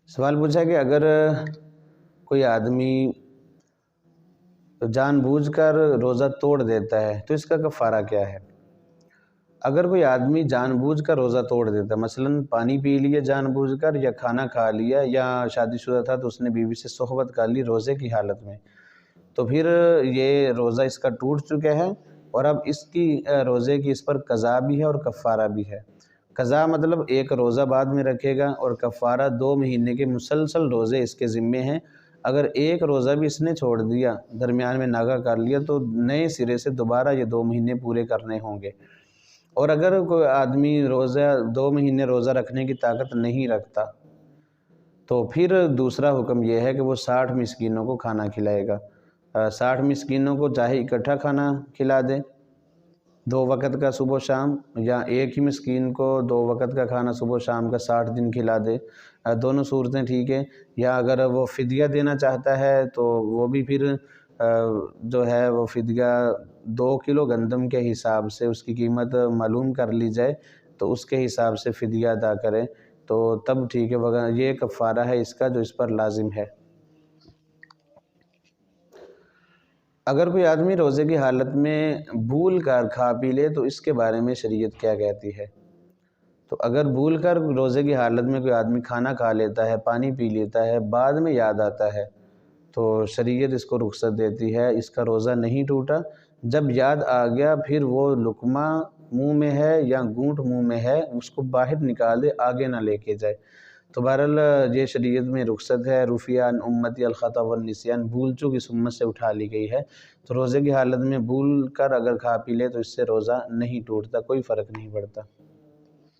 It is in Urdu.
سوال پوچھا کہ اگر کوئی آدمی جان بوجھ کر روزہ توڑ دیتا ہے تو اس کا کفارہ کیا ہے؟ اگر کوئی آدمی جان بوجھ کر روزہ توڑ دیتا ہے، مثلا پانی پی لیا جان بوجھ کر، یا کھانا کھا لیا، یا شادی شدہ تھا تو اس نے بیوی سے صحبت کر لی روزے کی حالت میں، تو پھر یہ روزہ اس کا ٹوٹ چکا ہے، اور اب اس کی روزے کی اس پر قضا بھی ہے اور کفارہ بھی ہے۔ قضا مطلب ایک روزہ بعد میں رکھے گا، اور کفارہ 2 مہینے کے مسلسل روزے اس کے ذمے ہیں۔ اگر ایک روزہ بھی اس نے چھوڑ دیا، درمیان میں ناغہ کر لیا، تو نئے سرے سے دوبارہ یہ 2 مہینے پورے کرنے ہوں گے۔ اور اگر کوئی آدمی 2 مہینے روزہ رکھنے کی طاقت نہیں رکھتا، تو پھر دوسرا حکم یہ ہے کہ وہ 60 مسکینوں کو کھانا کھلائے گا۔ 60 مسکینوں کو چاہے اکٹھا کھانا کھلا دے 2 وقت کا صبح و شام، یا ایک ہی مسکین کو 2 وقت کا کھانا صبح و شام کا 60 دن کھلا دے، دونوں صورتیں ٹھیک ہے۔ یا اگر وہ فدیہ دینا چاہتا ہے تو وہ بھی پھر جو ہے وہ فدیہ 2 کلو گندم کے حساب سے اس کی قیمت معلوم کر لی جائے، تو اس کے حساب سے فدیہ ادا کرے تو تب ٹھیک ہے۔ یہ کفارہ ہے اس کا جو اس پر لازم ہے۔ اگر کوئی آدمی روزے کی حالت میں بھول کر کھا پی لے تو اس کے بارے میں شریعت کیا کہتی ہے؟ تو اگر بھول کر روزے کی حالت میں کوئی آدمی کھانا کھا لیتا ہے، پانی پی لیتا ہے، بعد میں یاد آتا ہے، تو شریعت اس کو رخصت دیتی ہے، اس کا روزہ نہیں ٹوٹا۔ جب یاد آ گیا پھر وہ لقمہ منہ میں ہے یا گھونٹ منہ میں ہے، اس کو باہر نکال دے، آگے نہ لے کے جائے۔ تو بہرحال یہ شریعت میں رخصت ہے۔ رفع عن امتی الخطأ والنسیان، بھول چوک اس امت سے اٹھا لی گئی ہے۔ تو روزے کی حالت میں بھول کر اگر کھا پی لے تو اس سے روزہ نہیں ٹوٹتا، کوئی فرق نہیں پڑتا۔